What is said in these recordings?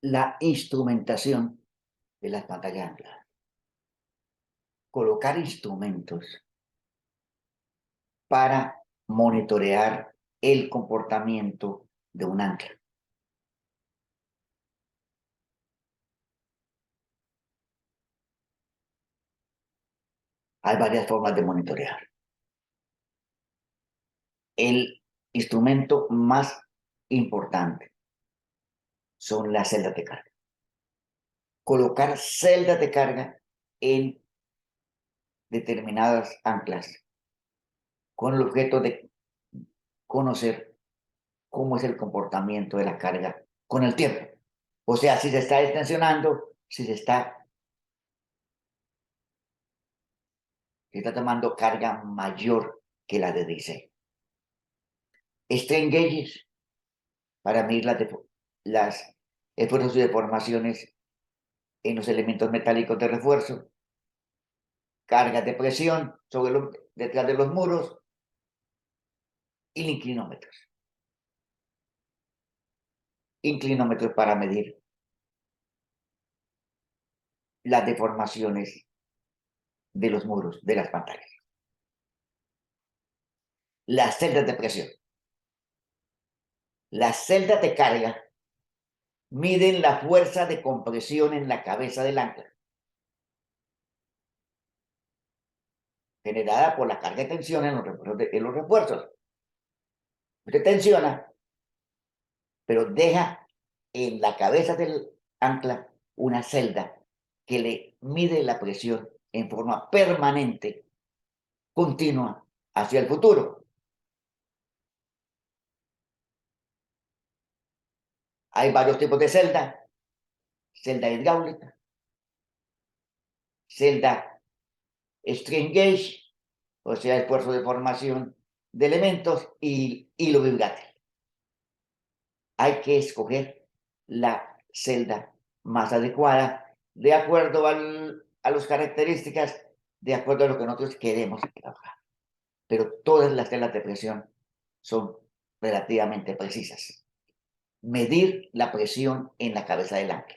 la instrumentación de las pantallas ancladas. Colocar instrumentos para monitorear el comportamiento de un ancla. Hay varias formas de monitorear. El instrumento más importante son las celdas de carga. Colocar celdas de carga en determinadas anclas con el objeto de conocer cómo es el comportamiento de la carga con el tiempo. O sea, si se está extensionando, si se está tomando carga mayor que la de diésel. Strain gauges para medir las esfuerzos y deformaciones en los elementos metálicos de refuerzo, cargas de presión detrás de los muros y inclinómetros. Inclinómetros para medir las deformaciones de los muros de las pantallas. Las celdas de presión. Las celdas de carga miden la fuerza de compresión en la cabeza del ancla, generada por la carga de tensión en los refuerzos. Usted tensiona, pero deja en la cabeza del ancla una celda que le mide la presión en forma permanente, continua, hacia el futuro. Hay varios tipos de celda: celda hidráulica, celda strain gauge, o sea, esfuerzo de formación de elementos, y hilo vibrátil. Hay que escoger la celda más adecuada de acuerdo a las características, de acuerdo a lo que nosotros queremos trabajar. Pero todas las celdas de presión son relativamente precisas. Medir la presión en la cabeza del ancla.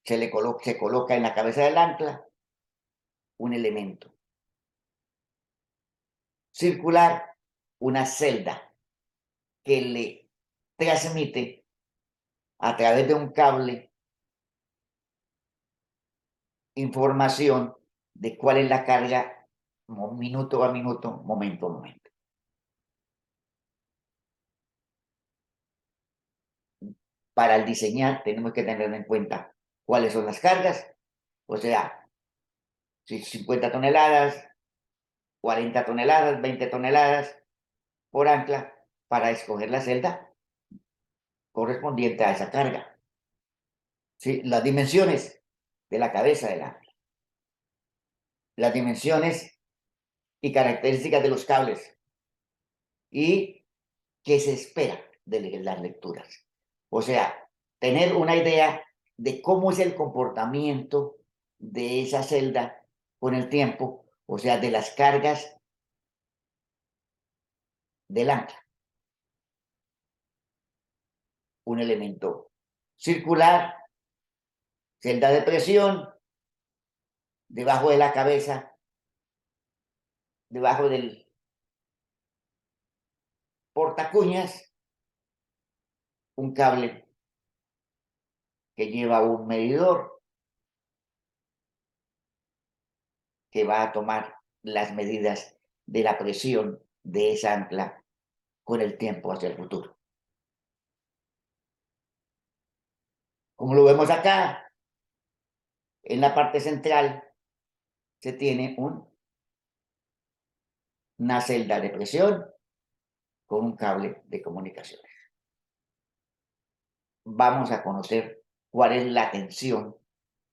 Se coloca en la cabeza del ancla un elemento circular, una celda que le transmite a través de un cable información de cuál es la carga minuto a minuto, momento a momento. Para el diseñar tenemos que tener en cuenta cuáles son las cargas, o sea, si 50 toneladas, 40 toneladas, 20 toneladas por ancla, para escoger la celda correspondiente a esa carga. ¿Sí? Las dimensiones de la cabeza del ancla, las dimensiones y características de los cables, y qué se espera de las lecturas. O sea, tener una idea de cómo es el comportamiento de esa celda con el tiempo, o sea, de las cargas del ancla. Un elemento circular, celda de presión, debajo de la cabeza, debajo del portacuñas, un cable que lleva un medidor que va a tomar las medidas de la presión de esa ancla con el tiempo hacia el futuro. Como lo vemos acá, en la parte central se tiene una celda de presión con un cable de comunicaciones. Vamos a conocer cuál es la tensión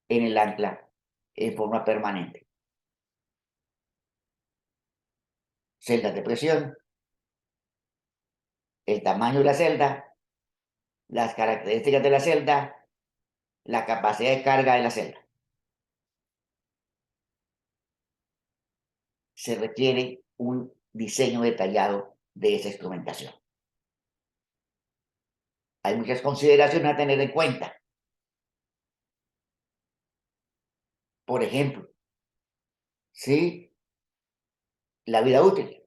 en el ancla en forma permanente. Celdas de presión, el tamaño de la celda, las características de la celda, la capacidad de carga de la celda. Se requiere un diseño detallado de esa instrumentación. hay muchas consideraciones a tener en cuenta. Por ejemplo, ¿sí? La vida útil.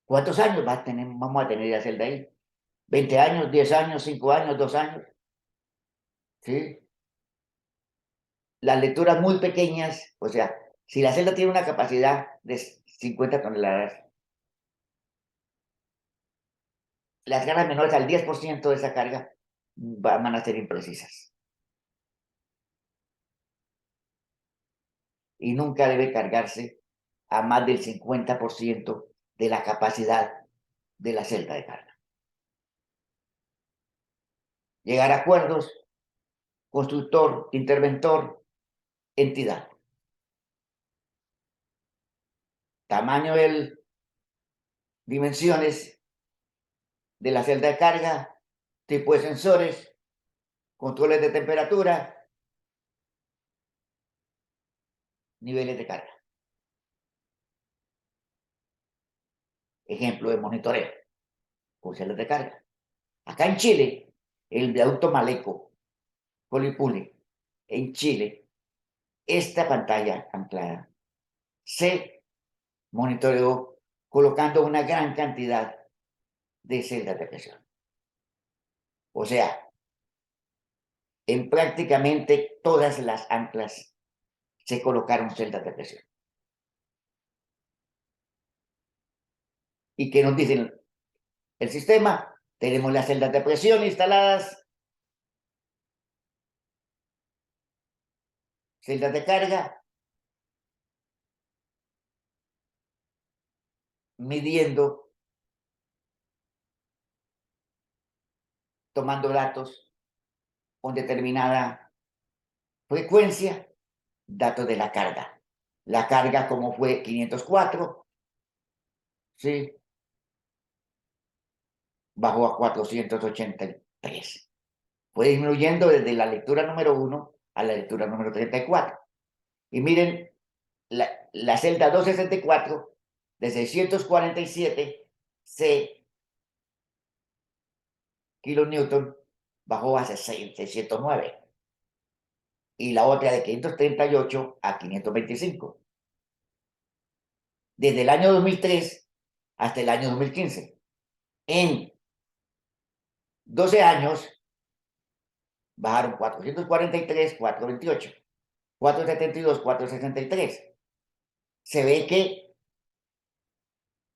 ¿Cuántos años vamos a tener la celda ahí? ¿20 años, 10 años, 5 años, 2 años? ¿Sí? Las lecturas muy pequeñas, o sea, si la celda tiene una capacidad de 50 toneladas, las cargas menores al 10% de esa carga van a ser imprecisas. Y nunca debe cargarse a más del 50% de la capacidad de la celda de carga. Llegar a acuerdos, constructor, interventor, entidad. Tamaño del, dimensiones de la celda de carga, tipo de sensores, controles de temperatura, niveles de carga. Ejemplo de monitoreo con celdas de carga. Acá en Chile, el viaducto Maleco, Colipuli, en Chile, esta pantalla anclada se monitoreó colocando una gran cantidad de celdas de presión. O sea, en prácticamente todas las anclas se colocaron celdas de presión. ¿Y qué nos dicen el sistema? Tenemos las celdas de presión instaladas, celdas de carga, midiendo, tomando datos con determinada frecuencia, datos de la carga. La carga como fue 504, ¿sí? Bajó a 483. Fue disminuyendo desde la lectura número 1 a la lectura número 34. Y miren, la celda 264 de 647 C kilonewton bajó a 609. Y la otra de 538 a 525. Desde el año 2003 hasta el año 2015. En 12 años bajaron 443, 428, 472, 463. Se ve que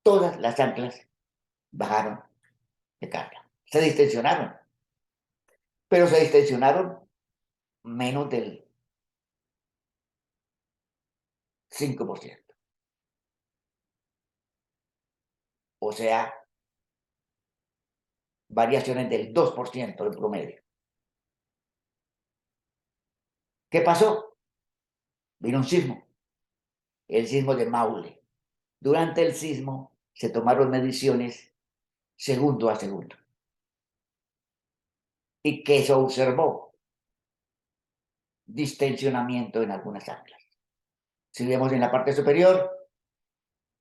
todas las anclas bajaron de carga. Se distensionaron, pero se distensionaron menos del 5%. O sea, variaciones del 2% en promedio. ¿Qué pasó? Vino un sismo, el sismo de Maule. Durante el sismo se tomaron mediciones segundo a segundo. ¿Y qué se observó? Distensionamiento en algunas anclas. Si vemos en la parte superior,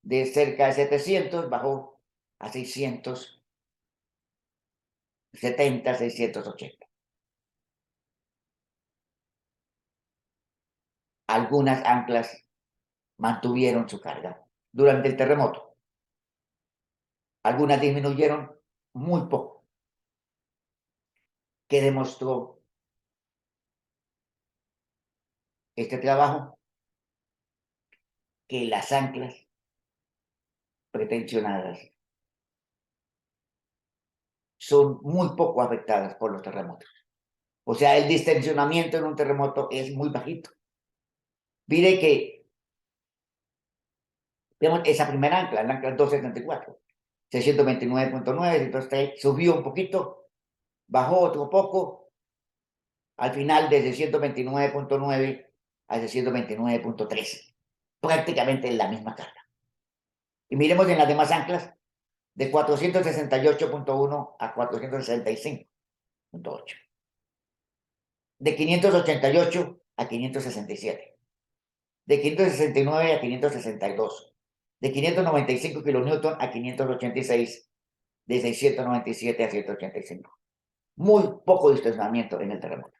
de cerca de 700 bajó a 670, 680. Algunas anclas mantuvieron su carga durante el terremoto. Algunas disminuyeron muy poco. ¿Qué demostró este trabajo? Que las anclas pretensionadas son muy poco afectadas por los terremotos. O sea, el distensionamiento en un terremoto es muy bajito. Mire que, digamos, esa primera ancla, el ancla 274, 629.9, entonces subió un poquito, bajó otro poco, al final de 629.9 a 629.3, prácticamente la misma carga. Y miremos en las demás anclas, de 468.1 a 465.8, de 588 a 567, de 569 a 562, de 595 kilonewton a 586, de 697 a 185. muy poco distorsionamiento en el terremoto.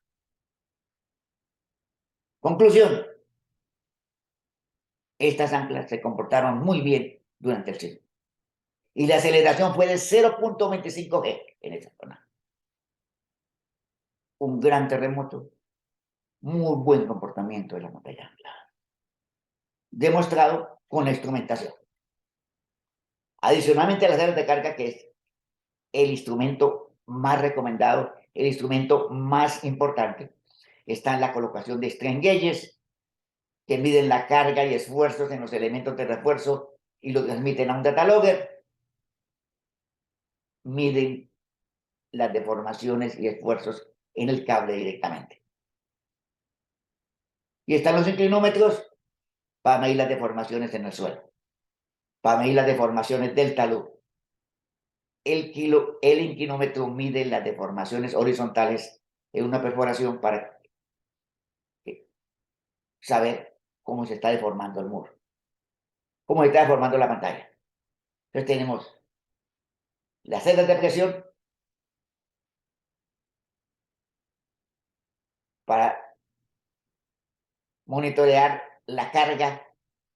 Conclusión, estas anclas se comportaron muy bien durante el sismo. Y la aceleración fue de 0.25 G en esa zona. Un gran terremoto, muy buen comportamiento de la montaña ancla. Demostrado con la instrumentación. Adicionalmente a las áreas de carga, que es el instrumento más recomendado, el instrumento más importante, está en la colocación de strain gauges, que miden la carga y esfuerzos en los elementos de refuerzo y lo transmiten a un data logger. Miden las deformaciones y esfuerzos en el cable directamente. Y están los inclinómetros para medir las deformaciones en el suelo, para medir las deformaciones del talud. El inclinómetro mide las deformaciones horizontales en una perforación para saber cómo se está deformando el muro, cómo se está deformando la pantalla. Entonces tenemos las celdas de presión para monitorear la carga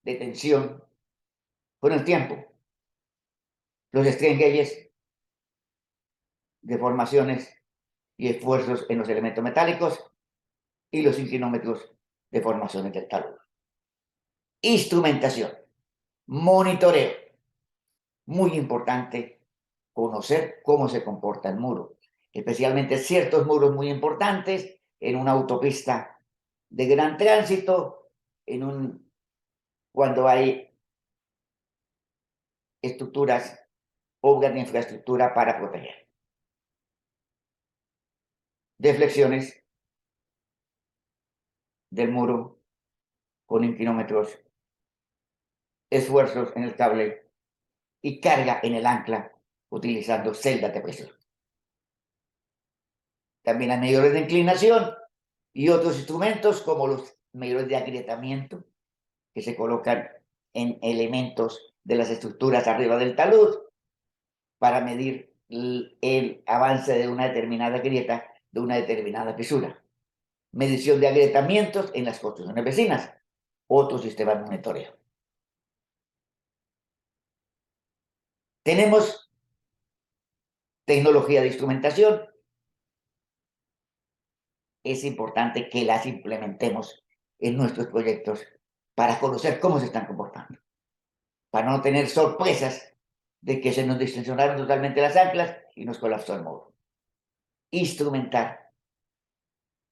de tensión con el tiempo. Los strain gauges, deformaciones y esfuerzos en los elementos metálicos, y los inclinómetros, deformaciones del talud. Instrumentación, monitoreo. Muy importante conocer cómo se comporta el muro, especialmente ciertos muros muy importantes en una autopista de gran tránsito, cuando hay estructuras, obras de infraestructura para proteger. Deflexiones del muro con inclinómetros, esfuerzos en el cable y carga en el ancla utilizando celdas de presión. También hay medidores de inclinación y otros instrumentos como los medidores de agrietamiento que se colocan en elementos de las estructuras arriba del talud para medir el avance de una determinada grieta, de una determinada fisura. Medición de agrietamientos en las construcciones vecinas, otro sistema de monitoreo. Tenemos tecnología de instrumentación. Es importante que las implementemos en nuestros proyectos para conocer cómo se están comportando, para no tener sorpresas de que se nos distensionaron totalmente las anclas y nos colapsó el muro. Instrumentar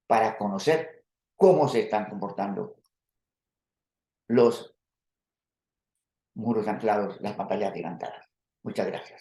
para conocer cómo se están comportando los muros anclados, las pantallas agigantadas. Muchas gracias.